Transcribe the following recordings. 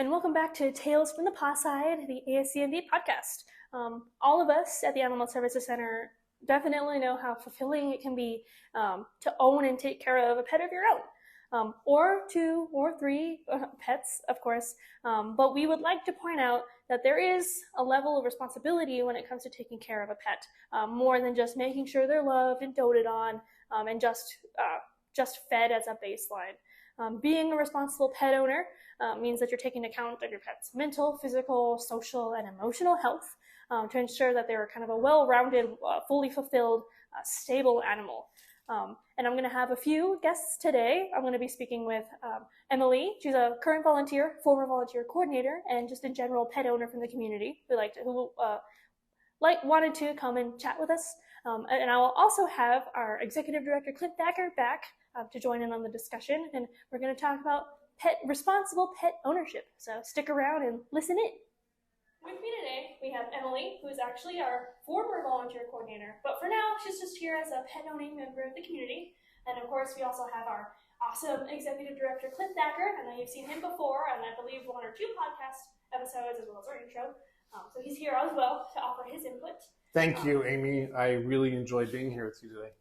and welcome back to Tales from the Paw Side, the ASCMV podcast. All of us at the Animal Services Center definitely know how fulfilling it can be to own and take care of a pet of your own, or two or three pets, of course. But we would like to point out that there is a level of responsibility when it comes to taking care of a pet, more than just making sure they're loved and doted on, and just fed as a baseline. Being a responsible pet owner means that you're taking account of your pet's mental, physical, social, and emotional health to ensure that they're kind of a well-rounded, fully fulfilled, stable animal. And I'm going to have a few guests today. I'm going to be speaking with Emily. She's a current volunteer, former volunteer coordinator, and just a general pet owner from the community who wanted to come and chat with us. And I will also have our Executive Director Clint Thacker back to join in on the discussion, and we're going to talk about responsible pet ownership. So stick around and listen in. With me today, we have Emily, who is actually our former volunteer coordinator, but for now, she's just here as a pet-owning member of the community. And of course, we also have our awesome Executive Director Clint Thacker. I know you've seen him before, and I believe 1 or 2 podcast episodes, as well as our intro. So he's here as well to offer his input. Thank you, Amy. I really enjoyed being here with you today.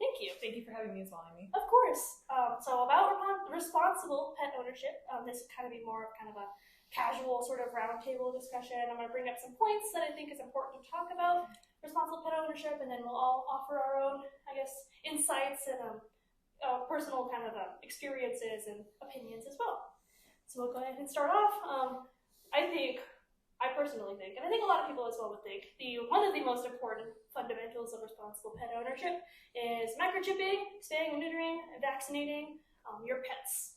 Thank you. Thank you for having me as well, Amy. Of course. So about responsible pet ownership, this would kind of be more of kind of a casual sort of roundtable discussion. I'm going to bring up some points that I think is important to talk about responsible pet ownership, and then we'll all offer our own, I guess, insights and personal kind of experiences and opinions as well. So we'll go ahead and start off. I personally think, and I think a lot of people as well would think, one of the most important fundamentals of responsible pet ownership is microchipping, spaying and neutering, and vaccinating your pets.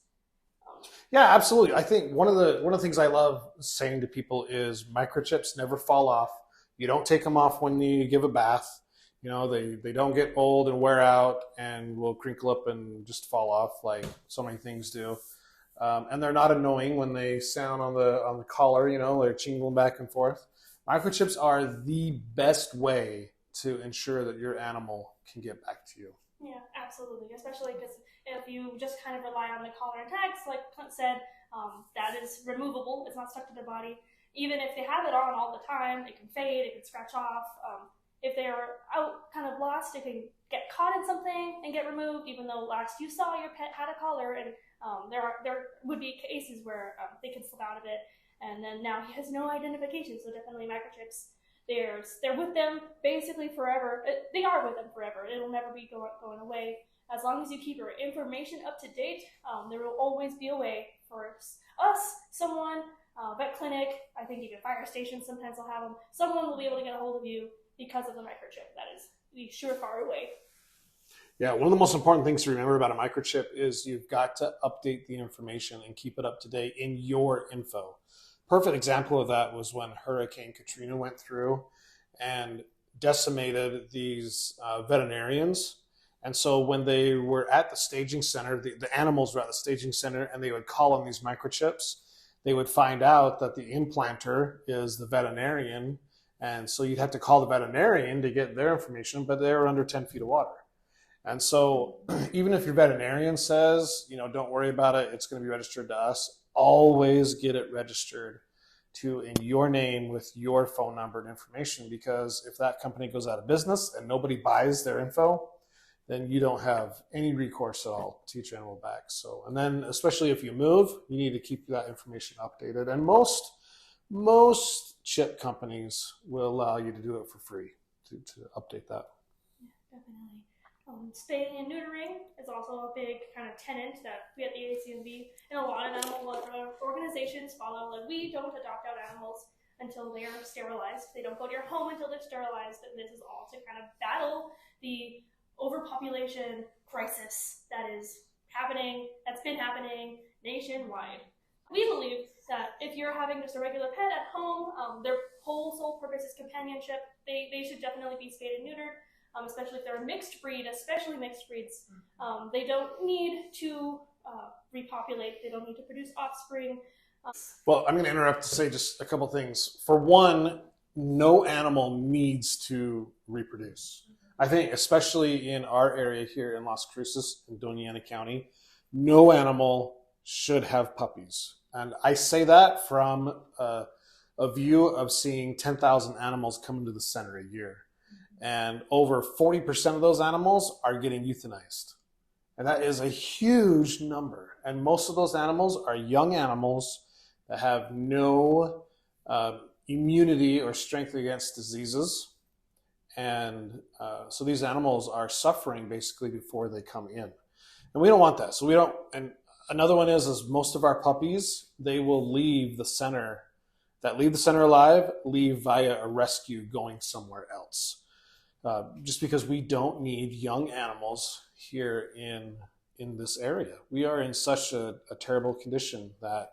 Yeah, absolutely. I think one of the things I love saying to people is microchips never fall off. You don't take them off when you give a bath. You know, they don't get old and wear out and will crinkle up and just fall off like so many things do. And they're not annoying when they sound on the collar, you know, they're jingling back and forth. Microchips are the best way to ensure that your animal can get back to you. Yeah, absolutely. Especially because if you just kind of rely on the collar and tags, like Clint said, that is removable. It's not stuck to the body. Even if they have it on all the time, it can fade, it can scratch off. If they're out kind of lost, it can get caught in something and get removed, even though last you saw your pet had a collar, and there would be cases where they can slip out of it, and then now he has no identification. So definitely microchips. They're with them basically forever. They are with them forever. It'll never be going away. As long as you keep your information up to date, there will always be a way for us, someone, vet clinic, I think even fire stations sometimes will have them. Someone will be able to get a hold of you because of the microchip. That is the surefire way. Yeah, one of the most important things to remember about a microchip is you've got to update the information and keep it up to date in your info. Perfect example of that was when Hurricane Katrina went through and decimated these veterinarians. And so when they were at the staging center, the animals were at the staging center, and they would call on these microchips. They would find out that the implanter is the veterinarian. And so you'd have to call the veterinarian to get their information, but they were under 10 feet of water. And so even if your veterinarian says, you know, don't worry about it, it's going to be registered to us, always get it registered in your name with your phone number and information, because if that company goes out of business and nobody buys their info, then you don't have any recourse at all to get your animal back. So, and then especially if you move, you need to keep that information updated. And most chip companies will allow you to do it for free to update that. Yeah, definitely. Spaying and neutering is also a big kind of tenet that we at the ASCMV and a lot of animal organizations follow. Like, we don't adopt out animals until they are sterilized. They don't go to your home until they're sterilized. And this is all to kind of battle the overpopulation crisis that's been happening nationwide. We believe that if you're having just a regular pet at home, their whole sole purpose is companionship. They should definitely be spayed and neutered. Especially if they're a mixed breed, especially mixed breeds. They don't need to repopulate. They don't need to produce offspring. Well, I'm going to interrupt to say just a couple things. For one, no animal needs to reproduce. I think especially in our area here in Las Cruces in Doña Ana County, no animal should have puppies. And I say that from a view of seeing 10,000 animals come into the center a year. And over 40% of those animals are getting euthanized. And that is a huge number. And most of those animals are young animals that have no immunity or strength against diseases. And so these animals are suffering basically before they come in. And we don't want that. So we don't, and another one is most of our puppies, they will leave the center, alive, leave via a rescue going somewhere else. Just because we don't need young animals here in this area. We are in such a terrible condition that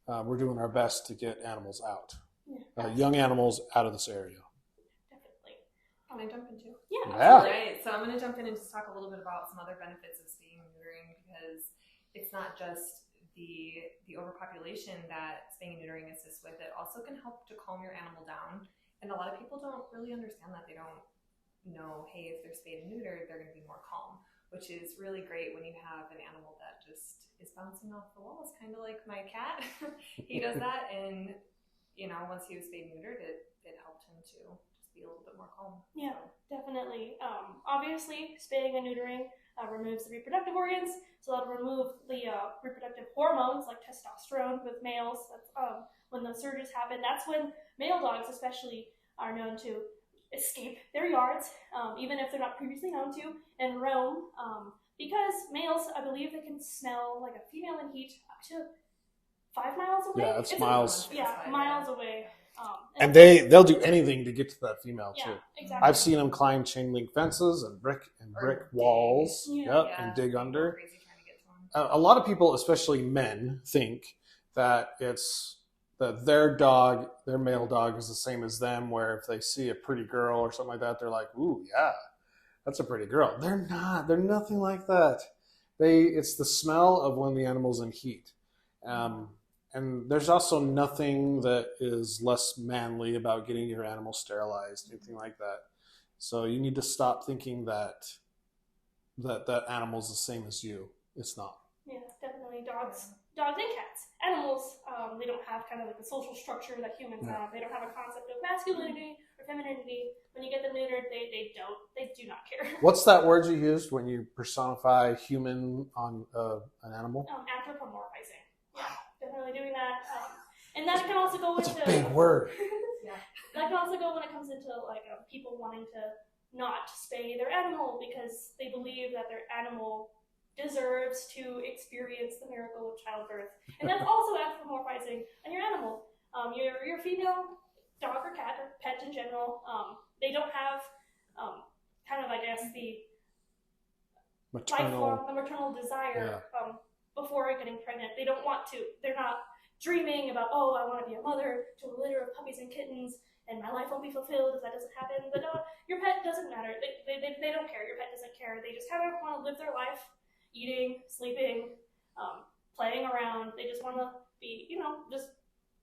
we're doing our best to get animals out, young animals out of this area. Definitely. Can I jump in too? Yeah. Yeah. Right. So I'm going to jump in and just talk a little bit about some other benefits of spaying and neutering, because it's not just the overpopulation that spaying and neutering assists with. It also can help to calm your animal down. And a lot of people don't really understand that. They don't know, hey, if they're spayed and neutered, they're going to be more calm, which is really great when you have an animal that just is bouncing off the walls, kind of like my cat. He does that, and once he was spayed and neutered, it helped him to just be a little bit more calm. Yeah, definitely. Obviously, spaying and neutering removes the reproductive organs, so that'll remove the reproductive hormones like testosterone with males. That's when those surges happen. That's when male dogs especially are known to escape their yards, even if they're not previously known to, and roam, because males, I believe, they can smell like a female in heat up to 5 miles away. Yeah, it's miles. Miles away. And they'll do anything to get to that female too. Exactly. I've seen them climb chain link fences and brick walls, and dig under. Crazy trying to get to him. A lot of people, especially men, think that that their male dog is the same as them, where if they see a pretty girl or something like that, they're like, ooh, yeah, that's a pretty girl. They're not. They're nothing like that. It's the smell of when the animal's in heat. And there's also nothing that is less manly about getting your animal sterilized, anything like that. So you need to stop thinking that animal's the same as you. It's not. Yeah, definitely. Dogs and cats. Animals, they don't have kind of like the social structure that humans have. They don't have a concept of masculinity or femininity. When you get them neutered, they do not care. What's that word you used when you personify human on an animal? Anthropomorphizing. Yeah, definitely doing that. And that can also go into... That's a big word. That can also go when it comes into like people wanting to not spay their animal because they believe that their animal deserves to experience the miracle of childbirth. And that's also anthropomorphizing on your animal. Your female dog or cat or pet in general, they don't have kind of, I guess, the maternal desire before getting pregnant. They don't want to. They're not dreaming about, oh, I want to be a mother to a litter of puppies and kittens and my life won't be fulfilled if that doesn't happen. But your pet doesn't matter. They don't care. Your pet doesn't care. They just kind of want to live their life, eating, sleeping, playing around. They just want to be, just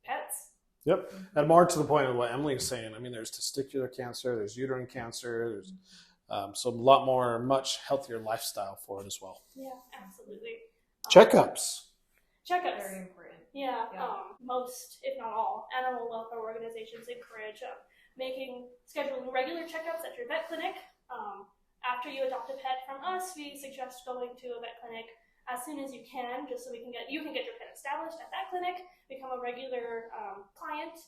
pets. Yep. And more to the point of what Emily is saying, I mean, there's testicular cancer, there's uterine cancer, there's so much healthier lifestyle for it as well. Yeah, absolutely. Checkups. Very important. Yeah. Most, if not all, animal welfare organizations encourage scheduling regular checkups at your vet clinic. After you adopt a pet from us, we suggest going to a vet clinic as soon as you can, just so you can get your pet established at that clinic, become a regular client,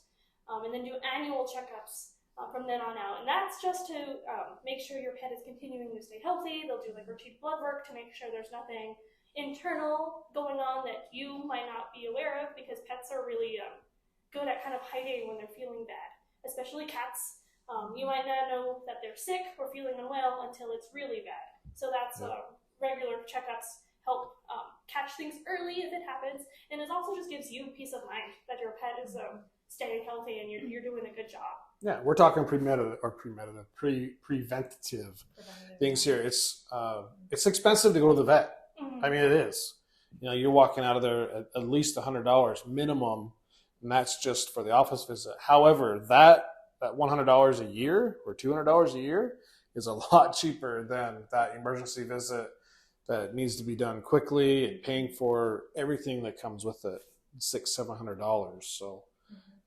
and then do annual checkups from then on out. And that's just to make sure your pet is continuing to stay healthy. They'll do like routine blood work to make sure there's nothing internal going on that you might not be aware of, because pets are really good at kind of hiding when they're feeling bad, especially cats. You might not know that they're sick or feeling unwell until it's really bad. So that's regular checkups help catch things early if it happens, and it also just gives you peace of mind that your pet is staying healthy and you're doing a good job. Yeah, we're talking preventative things here. It's expensive to go to the vet. Mm-hmm. I mean, it is. You're walking out of there at least $100 minimum, and that's just for the office visit. However, that $100 a year or $200 a year is a lot cheaper than that emergency visit that needs to be done quickly and paying for everything that comes with it. $600-700. So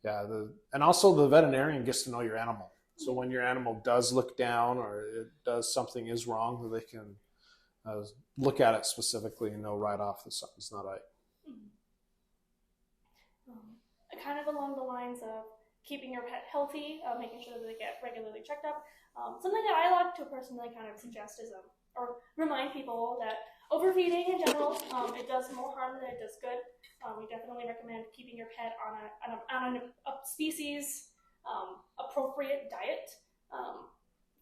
yeah, and also the veterinarian gets to know your animal. So when your animal does look down or it does something is wrong, they can look at it specifically and know right off that something's not right. Kind of along the lines of keeping your pet healthy, making sure that they get regularly checked up. Something that I like to personally kind of suggest is, or remind people that overfeeding in general, it does more harm than it does good. We definitely recommend keeping your pet on a species appropriate diet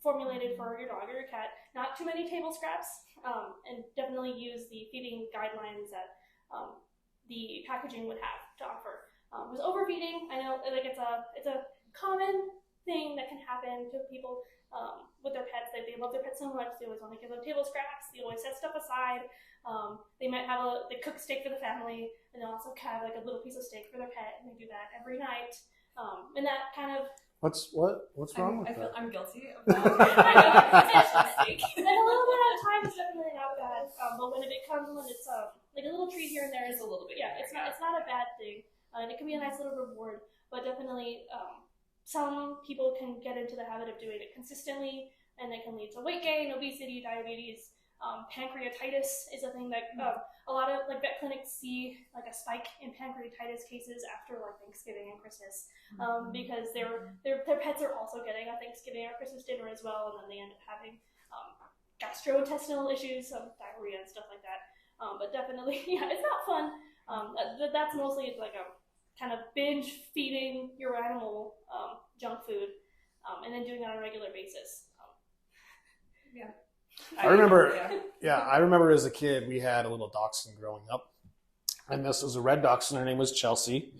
formulated for your dog or your cat. Not too many table scraps, and definitely use the feeding guidelines that the packaging would have to offer. With overfeeding, I know like it's a common thing that can happen to people with their pets. They love their pets so much, they always want to give them table scraps. They always set stuff aside. They might have they cook steak for the family, and they'll also have like a little piece of steak for their pet, and they do that every night. And that kind of what's wrong with that? I'm guilty of that. And a little bit at a time is definitely not bad. But when it becomes when it's like a little treat here and there, It's a little bit. Yeah, it's not a bad thing. And it can be a nice little reward, but definitely some people can get into the habit of doing it consistently, and it can lead to weight gain, obesity, diabetes, pancreatitis is a thing that a lot of like vet clinics see like a spike in pancreatitis cases after like Thanksgiving and Christmas, because their pets are also getting a Thanksgiving or Christmas dinner as well, and then they end up having gastrointestinal issues, diarrhea and stuff like that. But definitely, yeah, it's not fun. That's mostly like a kind of binge feeding your animal junk food, and then doing that on a regular basis. Yeah. I remember as a kid, we had a little dachshund growing up, and this was a red dachshund. Her name was Chelsea,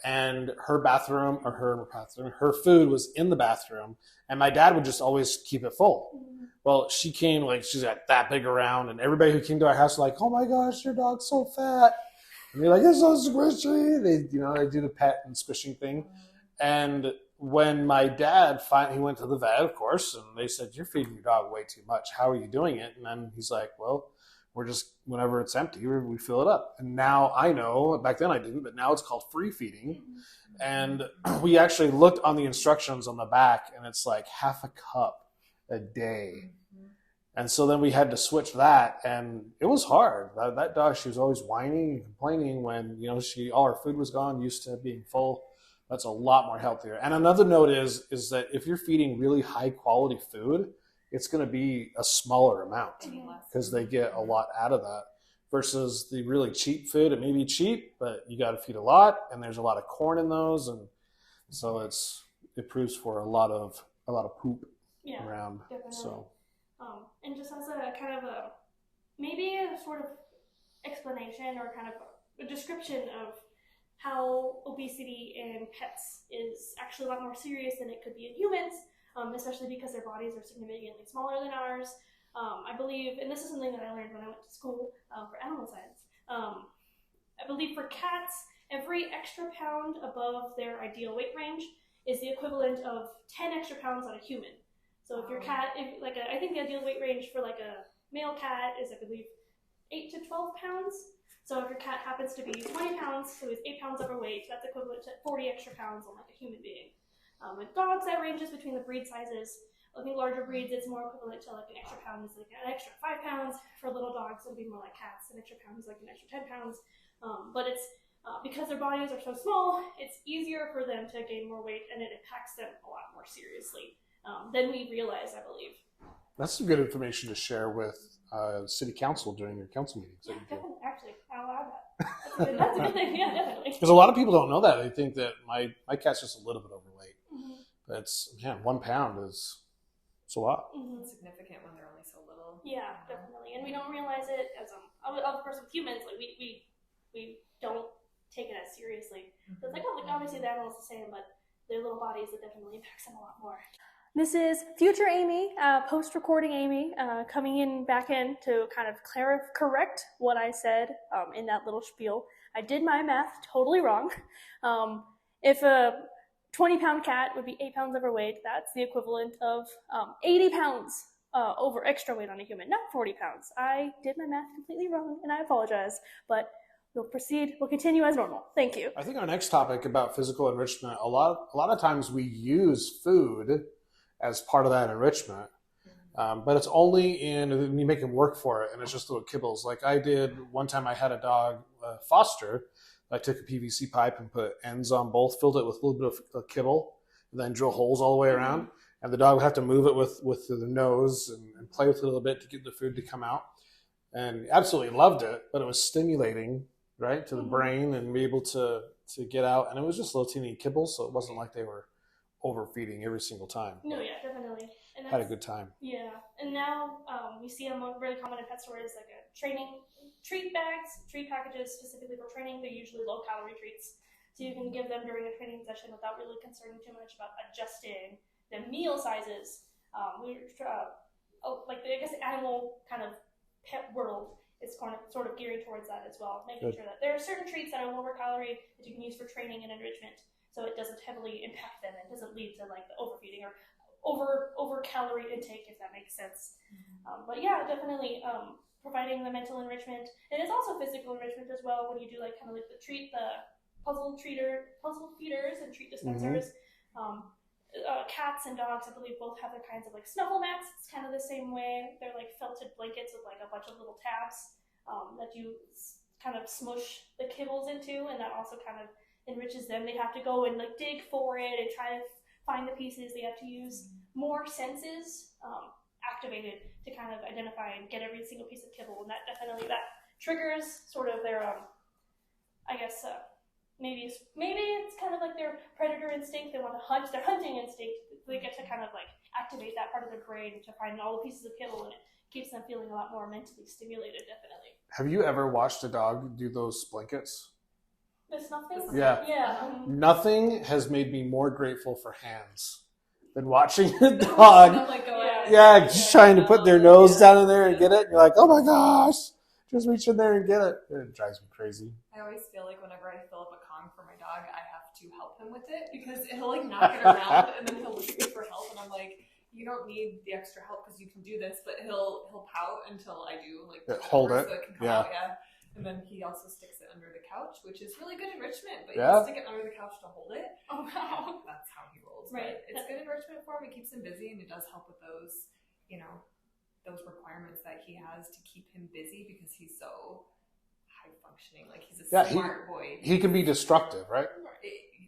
and her food was in the bathroom, and my dad would just always keep it full. Mm-hmm. Well, she came like she's got that big around, and everybody who came to our house was like, "Oh my gosh, your dog's so fat." And they're like, "It's so squishy." They do the pet and squishing thing. And when my dad finally went to the vet, of course, and they said, "You're feeding your dog way too much. How are you doing it?" And then he's like, "Well, we're just, whenever it's empty, we fill it up." And now I know, back then I didn't, but now it's called free feeding. And we actually looked on the instructions on the back, and it's like half a cup a day. And so then we had to switch that, and it was hard. That dog, she was always whining and complaining when, all her food was gone, used to being full. That's a lot more healthier. And another note is that if you're feeding really high quality food, it's going to be a smaller amount because they get a lot out of that versus the really cheap food. It may be cheap, but you got to feed a lot, and there's a lot of corn in those. And so it proves for a lot of poop around. Definitely. So. And just as a kind of maybe a sort of explanation or kind of a description of how obesity in pets is actually a lot more serious than it could be in humans, especially because their bodies are significantly smaller than ours. I believe, and this is something that I learned when I went to school for animal science, I believe for cats, every extra pound above their ideal weight range is the equivalent of 10 extra pounds on a human. So if your cat, I think the ideal weight range for like a male cat is, I believe, 8 to 12 pounds. So if your cat happens to be 20 pounds, so he's 8 pounds overweight, that's equivalent to 40 extra pounds on like a human being. With dogs, that ranges between the breed sizes. I think larger breeds, it's more equivalent to like an extra pound is like an extra 5 pounds. For little dogs, it'll be more like cats. An extra pound is like an extra 10 pounds. But it's because their bodies are so small, it's easier for them to gain more weight, and it impacts them a lot more seriously than we realize, I believe. That's some good information to share with city council during your council meetings. Yeah, definitely. Actually, I'll add that. That's a good thing. Yeah, definitely. Because a lot of people don't know that. They think that my cat's just a little bit overweight. Mm-hmm. But it's 1 pound it's a lot. Mm-hmm. It's significant when they're only so little. Yeah, definitely. And we don't realize it as of course with humans, like we don't take it as seriously. So it's like, obviously the animal's the same, but their little bodies, it definitely impacts them a lot more. This is future Amy, post-recording Amy, coming back in to kind of correct what I said in that little spiel. I did my math totally wrong. If a 20-pound cat would be 8 pounds overweight, that's the equivalent of 80 pounds over extra weight on a human, not 40 pounds. I did my math completely wrong, and I apologize. But we'll continue as normal. Thank you. I think our next topic about physical enrichment, a lot of times we use food as part of that enrichment, but it's only in, you make them work for it, and it's just little kibbles. Like I did one time, I had a dog, foster. I took a PVC pipe and put ends on both, filled it with a little bit of kibble, and then drill holes all the way around. And the dog would have to move it with the nose and play with it a little bit to get the food to come out. And absolutely loved it, but it was stimulating, right, to the brain and be able to get out. And it was just little teeny kibbles, so it wasn't like they were overfeeding every single time. No, yeah, definitely. And had a good time. Yeah, and now we see them really common in pet stores, like a training treat bags, treat packages specifically for training. They're usually low-calorie treats, so you can give them during a training session without really concerning too much about adjusting the meal sizes. Like I guess the animal kind of pet world is sort of geared towards that as well, making sure that there are certain treats that are lower calorie that you can use for training and enrichment, so it doesn't heavily impact them and doesn't lead to like the overfeeding or over calorie intake, if that makes sense. But yeah, definitely providing the mental enrichment, and it's also physical enrichment as well when you do like kind of like the puzzle feeders and treat dispensers. Cats and dogs, I believe, both have their kinds of like snuffle mats. It's kind of the same way. They're like felted blankets with like a bunch of little tabs that you kind of smush the kibbles into, and that also kind of enriches them. They have to go and like dig for it and try to find the pieces. They have to use more senses activated to kind of identify and get every single piece of kibble, and that triggers sort of their I guess maybe it's kind of like their predator instinct. They want to hunt, their hunting instinct. They get to kind of like activate that part of their brain to find all the pieces of kibble, and it keeps them feeling a lot more mentally stimulated. Definitely. Have you ever watched a dog do those blankets? There's nothing. Yeah. Nothing has made me more grateful for hands than watching a dog. Just trying to put their nose down in there and get it. And you're like, oh my gosh, just reach in there and get it. It drives me crazy. I always feel like whenever I fill up a Kong for my dog, I have to help him with it because he'll like knock it around and then he'll look at me for help, and I'm like, you don't need the extra help because you can do this, but he'll pout until I do like hold it. So it can come out, And then he also sticks it under the couch, which is really good enrichment, but he'll stick it under the couch to hold it. Oh wow. That's how he rolls. Right. But it's good enrichment for him. It keeps him busy, and it does help with those, those requirements that he has to keep him busy because he's so high functioning. Like he's a smart boy. He can be destructive, right?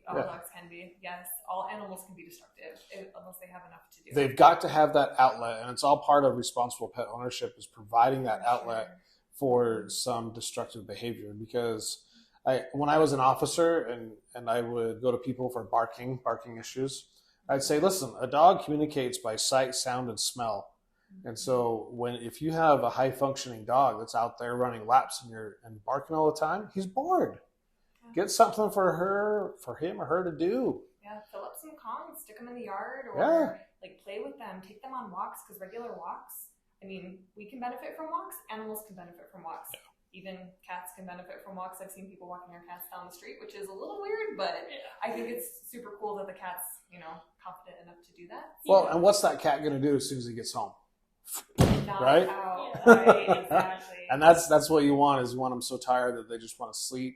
All dogs can be. Yes, all animals can be destructive unless they have enough to do. They've got to have that outlet, and it's all part of responsible pet ownership is providing that outlet for some destructive behavior. Because when I was an officer and I would go to people for barking issues, I'd say, listen, a dog communicates by sight, sound, and smell. And so if you have a high functioning dog that's out there running laps and barking all the time, he's bored. Get something for him or her to do. Yeah, fill up some Kongs, stick them in the yard, or like play with them, take them on walks, because regular walks, I mean, we can benefit from walks, animals can benefit from walks. Yeah. Even cats can benefit from walks. I've seen people walking their cats down the street, which is a little weird, but I think it's super cool that the cat's, confident enough to do that. Well, and what's that cat going to do as soon as he gets home? Right? Right, exactly. And that's what you want them so tired that they just want to sleep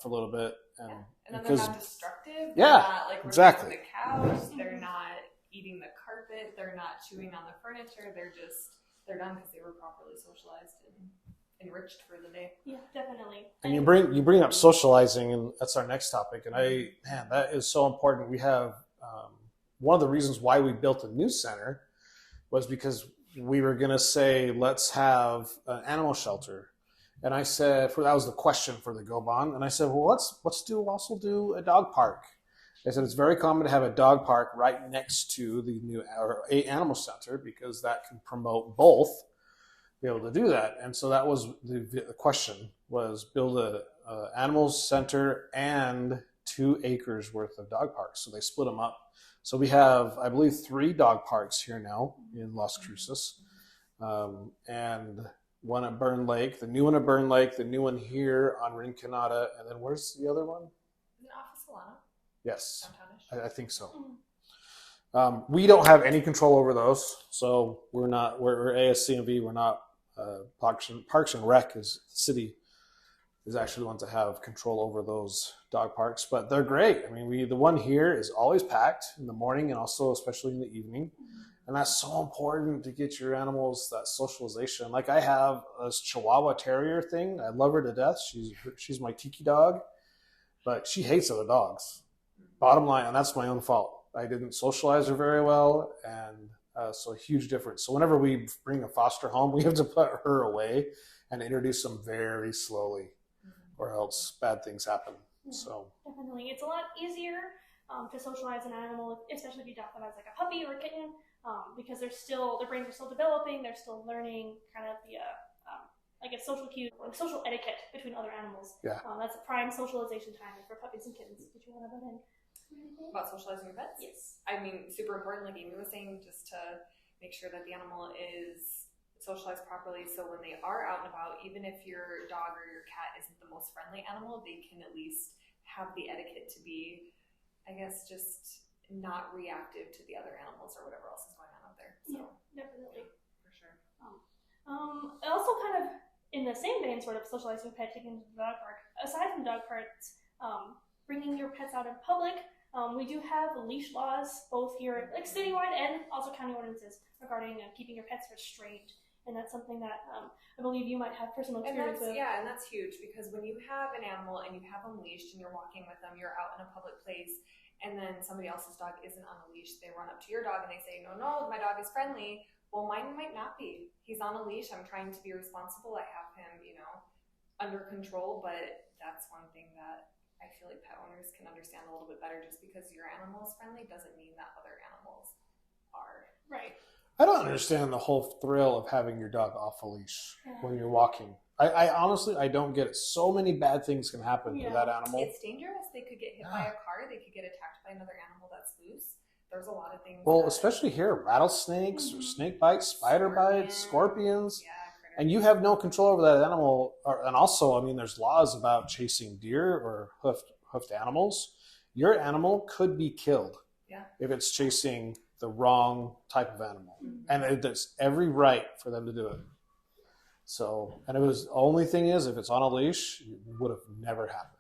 for a little bit. And then they're not destructive. They're not, exactly. The couch. They're not eating the carpet. They're not chewing on the furniture. They're done because they were properly socialized and enriched for the day. Yeah, definitely. And you bring up socializing, and that's our next topic. And that is so important. We have one of the reasons why we built a new center was because we were going to say, let's have an animal shelter. And I said, that was the question for the Go-Bon. And I said, well, let's also do a dog park. I said, it's very common to have a dog park right next to the new animal center because that can promote both, be able to do that. And so that was the question, was build a animal center and 2 acres worth of dog parks. So they split them up. So we have, I believe, 3 dog parks here now in Las Cruces, and one at Burn Lake, the new one at Burn Lake, the new one here on Rinconada, and then where's the other one? Is it off of Solana? Yes, I think so. We don't have any control over those, so we're ASCMV. We're not Parks and Rec is the city is actually the ones that have control over those dog parks. But they're great. I mean, the one here is always packed in the morning and also especially in the evening. And that's so important to get your animals that socialization. Like I have this Chihuahua Terrier thing. I love her to death. She's my tiki dog, but she hates other dogs. Bottom line, and that's my own fault. I didn't socialize her very well, and so a huge difference. So whenever we bring a foster home, we have to put her away and introduce them very slowly, or else bad things happen. Yeah, so definitely, it's a lot easier to socialize an animal, especially if you adopt them as like a puppy or a kitten. Because their brains are still developing, they're still learning kind of the, I guess, social cues or social etiquette between other animals. Yeah. That's a prime socialization time for puppies and kittens. Did you want to butt in? About socializing your pets? Yes. I mean, super important, like Amy was saying, just to make sure that the animal is socialized properly, so when they are out and about, even if your dog or your cat isn't the most friendly animal, they can at least have the etiquette to be, I guess, just not reactive to the other animals or whatever else is going on out there. So, yeah, definitely. For sure. Also kind of in the same vein, sort of socializing your pet, taking them to the dog park. Aside from dog parks, bringing your pets out in public, we do have leash laws, both here, like citywide and also county ordinances regarding keeping your pets restrained. And that's something that I believe you might have personal experience with. Yeah, and that's huge because when you have an animal and you have them leashed and you're walking with them, you're out in a public place, and then somebody else's dog isn't on a leash, they run up to your dog and they say, no, my dog is friendly. Well, mine might not be. He's on a leash. I'm trying to be responsible. I have him, under control. But that's one thing that I feel like pet owners can understand a little bit better. Just because your animal is friendly doesn't mean that other animals are. Right. I don't understand the whole thrill of having your dog off a leash when you're walking. I honestly, I don't get it. So many bad things can happen to that animal. It's dangerous. They could get hit by a car. They could get attacked by another animal that's loose. There's a lot of things. Well, especially here, rattlesnakes, or snake bites, spider bites, scorpions. Yeah, and you have no control over that animal. And also, I mean, there's laws about chasing deer or hoofed animals. Your animal could be killed if it's chasing the wrong type of animal. And there's every right for them to do it. So, and the only thing is, if it's on a leash, it would have never happened.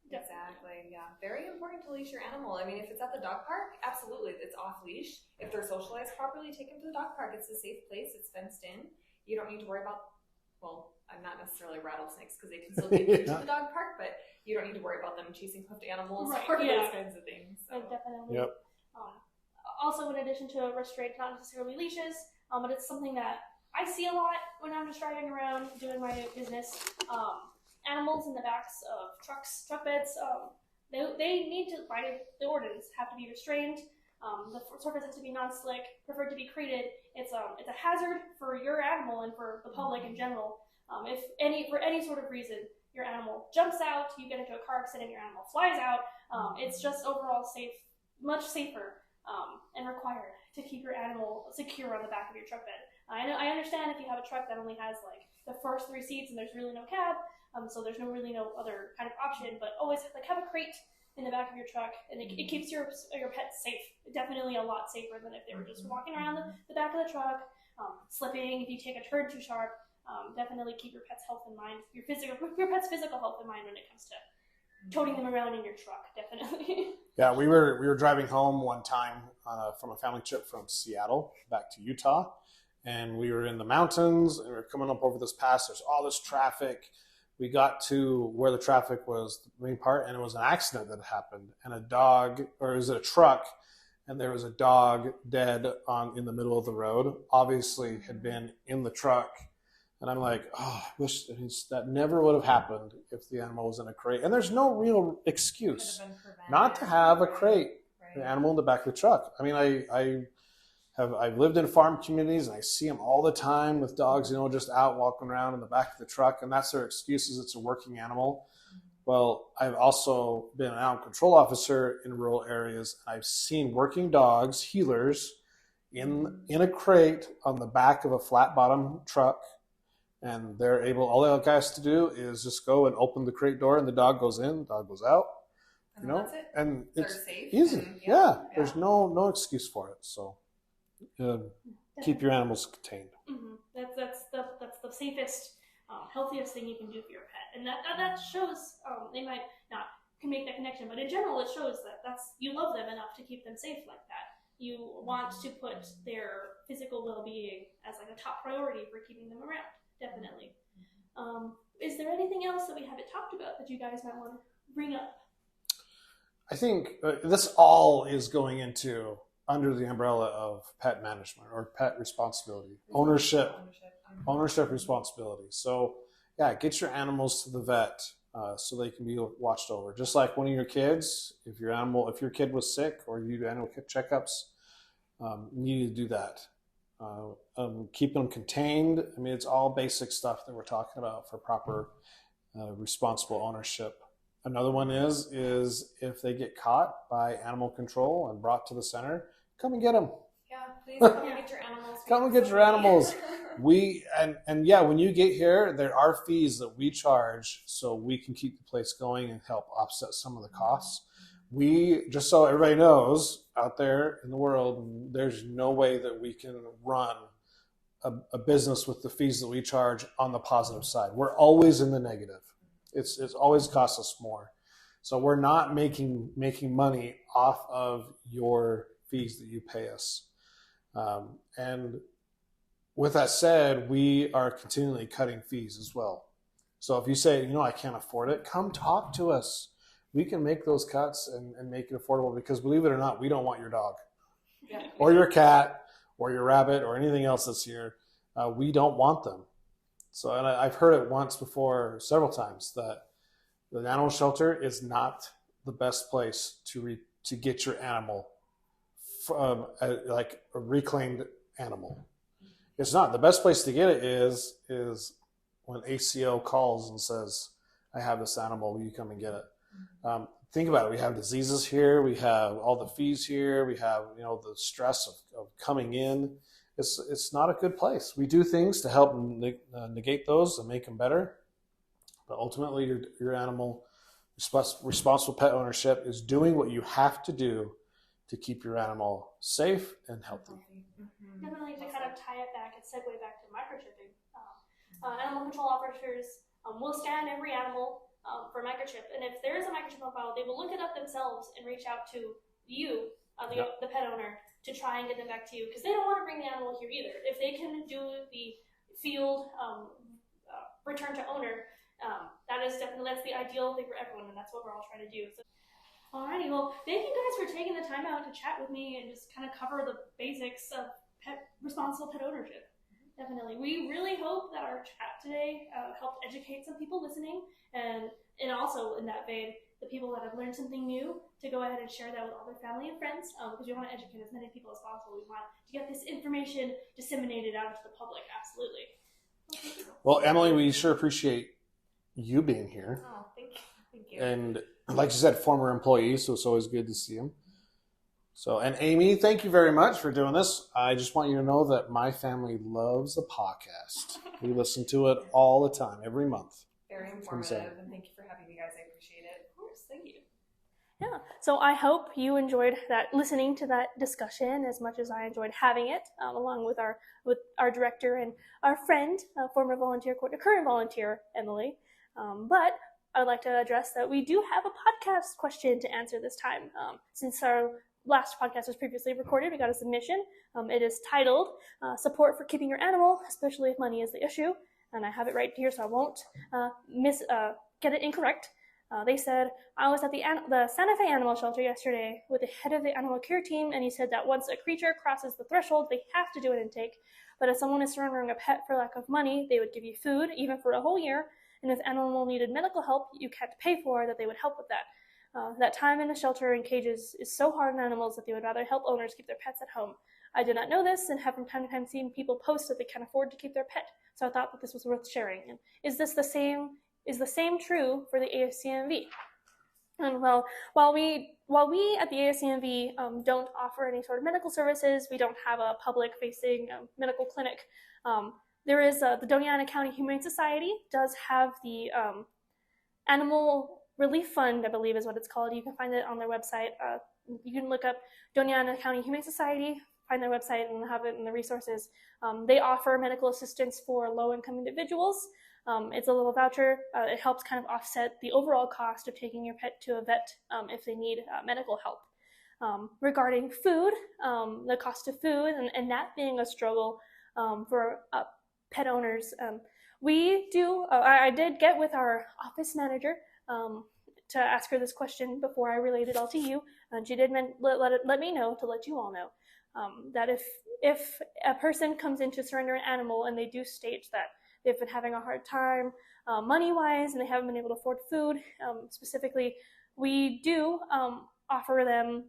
Exactly, yeah. Very important to leash your animal. I mean, if it's at the dog park, absolutely, it's off leash. If they're socialized properly, take them to the dog park. It's a safe place. It's fenced in. You don't need to worry about, well, I'm not necessarily rattlesnakes because they can still get into the dog park, but you don't need to worry about them chasing hoofed animals or those kinds of things. So. Definitely. Yep. Also, in addition to restraint, not necessarily leashes, but it's something that I see a lot when I'm just driving around doing my business. Animals in the backs of truck beds, they need to, by the ordinance, have to be restrained. The surface has to be non-slick, preferred to be crated. It's a hazard for your animal and for the public in general. If for any sort of reason your animal jumps out, you get into a car accident, your animal flies out. It's just overall safe, much safer, and required to keep your animal secure on the back of your truck bed. I understand if you have a truck that only has like the first 3 seats and there's really no cab, so there's really no other kind of option. But always have a crate in the back of your truck, and it keeps your pets safe. Definitely a lot safer than if they were just walking around the back of the truck, slipping. If you take a turn too sharp, definitely keep your pet's health in mind. Your pet's physical health in mind when it comes to toting them around in your truck. Definitely. Yeah, we were driving home one time from a family trip from Seattle back to Utah, and we were in the mountains, and we were coming up over this pass. There's all this traffic. We got to where the traffic was the main part, and it was an accident that happened, and a truck, and there was a dog dead in the middle of the road. Obviously had been in the truck, and I'm like, oh, I wish that never would have happened if the animal was in a crate. And there's no real excuse not to have a crate, an animal in the back of the truck. I mean, I've lived in farm communities, and I see them all the time with dogs, just out walking around in the back of the truck, and that's their excuse, is it's a working animal. Well, I've also been an animal control officer in rural areas, and I've seen working dogs, healers, in a crate on the back of a flat bottom truck, and all the guy has to do is just go and open the crate door, and the dog goes in, the dog goes out, that's it. And it's safe easy. And, There's no excuse for it. So keep your animals contained. That's the safest healthiest thing you can do for your pet. And that shows, they might not can make that connection, but in general, it shows that you love them enough to keep them safe like that. You want to put their physical well-being as like a top priority for keeping them around, definitely. Is there anything else that we haven't talked about that you guys might want to bring up? I think this all is going into under the umbrella of pet management or pet responsibility, ownership responsibility. So yeah, get your animals to the vet so they can be watched over. Just like one of your kids, if your kid was sick or you do annual checkups, you need to do that. Keep them contained. I mean, it's all basic stuff that we're talking about for proper responsible ownership. Another one is if they get caught by animal control and brought to the center, come and get them. Yeah, please come and get your animals. Come and get your animals. Yeah, when you get here, there are fees that we charge so we can keep the place going and help offset some of the costs. We, just so everybody knows out there in the world, there's no way that we can run a business with the fees that we charge on the positive side. We're always in the negative. It's always costs us more. So we're not making money off of your fees that you pay us. And with that said, we are continually cutting fees as well. So if you say, I can't afford it, come talk to us. We can make those cuts and make it affordable, because believe it or not, we don't want your dog or your cat or your rabbit or anything else that's here. We don't want them. So, and I've heard it once before, several times, that the animal shelter is not the best place to get your animal from like a reclaimed animal. It's not. The best place to get it is when ACO calls and says, I have this animal, will you come and get it? Think about it. We have diseases here. We have all the fees here. We have, the stress of coming in. It's not a good place. We do things to help negate those and make them better. But ultimately, your animal responsible pet ownership is doing what you have to do to keep your animal safe and healthy. Mm-hmm. Definitely to kind of tie it back and segue back to microchipping. Animal control officers will scan every animal for microchip, and if there is a microchip on file, they will look it up themselves and reach out to you, the pet owner, to try and get them back to you, because they don't want to bring the animal here either. If they can do the field return to owner, that's the ideal thing for everyone, and that's what we're all trying to do. So, alrighty, well, thank you guys for taking the time out to chat with me and just kind of cover the basics of responsible pet ownership. Definitely. We really hope that our chat today helped educate some people listening, and also in that vein, the people that have learned something new, to go ahead and share that with all their family and friends, because we want to educate as many people as possible. We want to get this information disseminated out to the public. Absolutely. Well, Emily, we sure appreciate you being here. Oh, thank you. And like you said, former employee, so it's always good to see him. So, and Amy, thank you very much for doing this. I just want you to know that my family loves the podcast. We listen to it all the time, every month. Very informative, and thank you for having me, guys. I appreciate it. Of course, thank you. Yeah, so I hope you enjoyed listening to that discussion as much as I enjoyed having it, along with our director and our friend, former volunteer, current volunteer, Emily. But I would like to address that we do have a podcast question to answer this time. Since our last podcast was previously recorded, we got a submission. It is titled, Support for Keeping Your Animal, Especially If Money is the Issue. And I have it right here, so I won't get it incorrect. They said, I was at the Santa Fe Animal Shelter yesterday with the head of the animal care team, and he said that once a creature crosses the threshold, they have to do an intake. But if someone is surrendering a pet for lack of money, they would give you food, even for a whole year. And if animal needed medical help you can't pay for, that they would help with that. That time in the shelter in cages is so hard on animals that they would rather help owners keep their pets at home. I did not know this and have from time to time seen people post that they can afford to keep their pet. So I thought that this was worth sharing. And is the same true for the ASCMV? And well, while we at the ASCMV don't offer any sort of medical services, we don't have a public-facing medical clinic. There is the Doñana County Humane Society does have the Animal Relief Fund, I believe is what it's called. You can find it on their website. You can look up Doñana County Humane Society, find their website, and have it in the resources. They offer medical assistance for low-income individuals. It's a little voucher. It helps kind of offset the overall cost of taking your pet to a vet if they need medical help. Regarding food, the cost of food, and that being a struggle for pet owners, I did get with our office manager to ask her this question before I relayed it all to you, and she did let me know to let you all know that if a person comes in to surrender an animal and they do state that they've been having a hard time money-wise and they haven't been able to afford food, specifically, we do offer them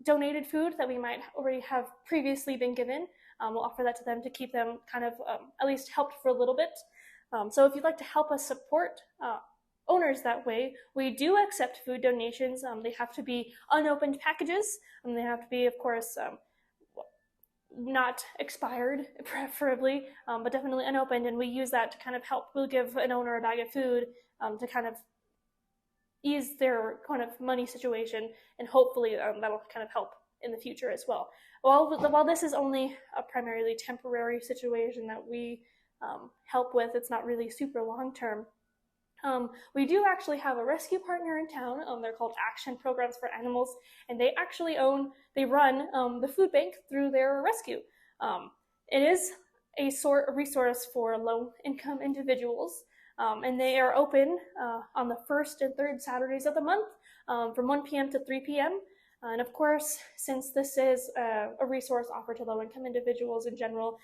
donated food that we might already have previously been given. We'll offer that to them to keep them kind of at least helped for a little bit. So if you'd like to help us support owners that way, we do accept food donations. They have to be unopened packages, and they have to be, of course, not expired, preferably, but definitely unopened, and we use that to kind of help. We'll give an owner a bag of food to kind of ease their kind of money situation, and hopefully that'll kind of help in the future as well. While this is only a primarily temporary situation that we help with, it's not really super long-term. We do actually have a rescue partner in town. They're called Action Programs for Animals, and they actually run the food bank through their rescue. It is a resource for low-income individuals, and they are open on the first and third Saturdays of the month from 1 p.m. to 3 p.m. And of course, since this is a resource offered to low-income individuals in general,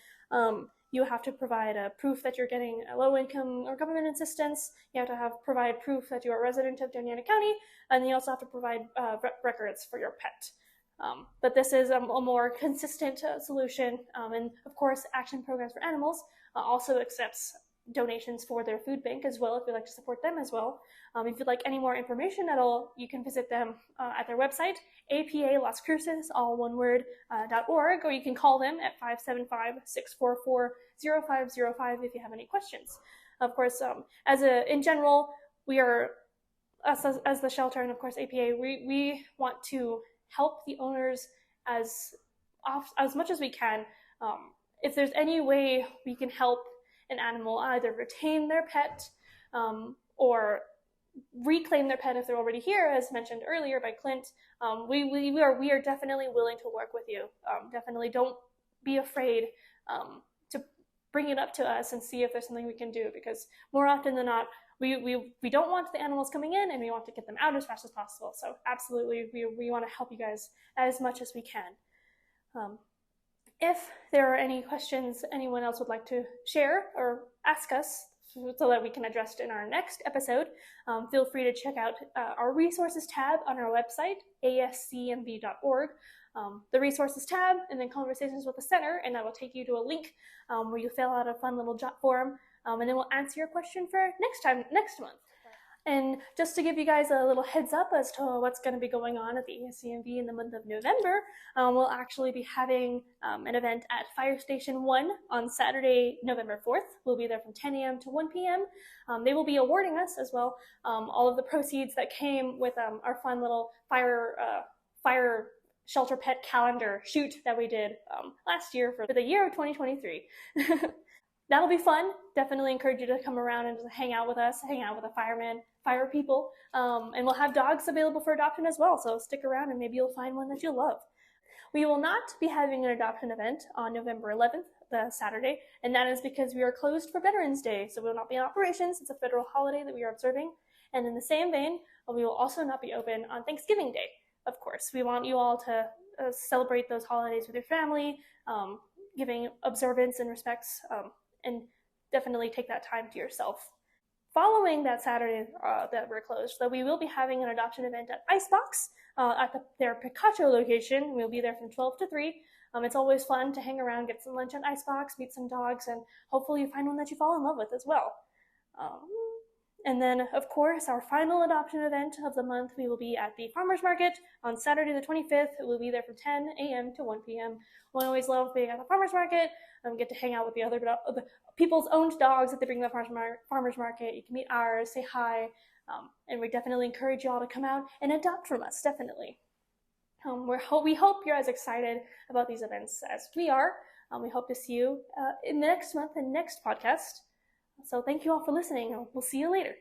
you have to provide a proof that you're getting a low-income or government assistance. You have to provide proof that you're a resident of Doñana County, and you also have to provide records for your pet. But this is a more consistent solution, and of course, Action Programs for Animals also accepts donations for their food bank as well if you'd like to support them as well. If you'd like any more information at all, you can visit them at their website, APA Las Cruces, all one word, .org, or you can call them at 575-644-0505 if you have any questions. Of course, in general, we are, as the shelter and of course APA, we want to help the owners as much as we can. If there's any way we can help an animal either retain their pet or reclaim their pet if they're already here, as mentioned earlier by Clint, we are definitely willing to work with you. Definitely don't be afraid to bring it up to us and see if there's something we can do, because more often than not, we don't want the animals coming in, and we want to get them out as fast as possible. So absolutely, we want to help you guys as much as we can. If there are any questions anyone else would like to share or ask us so that we can address it in our next episode, feel free to check out our resources tab on our website, ASCMV.org. The resources tab, and then conversations with the center, and that will take you to a link where you fill out a fun little jot form, and then we'll answer your question for next month. And just to give you guys a little heads up as to what's going to be going on at the ASCMV in the month of November, we'll actually be having an event at Fire Station 1 on Saturday, November 4th. We'll be there from 10 a.m. to 1 p.m. They will be awarding us as well all of the proceeds that came with our fun little fire shelter pet calendar shoot that we did last year for the year of 2023. That'll be fun. Definitely encourage you to come around and just hang out with us, hang out with the fire people. And we'll have dogs available for adoption as well, so stick around and maybe you'll find one that you'll love. We will not be having an adoption event on November 11th, the Saturday, and that is because we are closed for Veterans Day, so we will not be in operations. It's a federal holiday that we are observing. And in the same vein, we will also not be open on Thanksgiving Day, of course. We want you all to celebrate those holidays with your family, giving observance and respects, and definitely take that time to yourself. Following that Saturday that we're closed, so we will be having an adoption event at Icebox at their Picacho location. We'll be there from 12 to 3. It's always fun to hang around, get some lunch at Icebox, meet some dogs, and hopefully you find one that you fall in love with as well. And then, of course, our final adoption event of the month, we will be at the Farmers Market on Saturday the 25th. We'll be there from 10 a.m. to 1 p.m. We always love being at the Farmers Market. Get to hang out with the people's owned dogs that they bring to the Farmers Market. You can meet ours, say hi, and we definitely encourage you all to come out and adopt from us, definitely. We hope you're as excited about these events as we are. We hope to see you in the next month and next podcast. So thank you all for listening, and we'll see you later.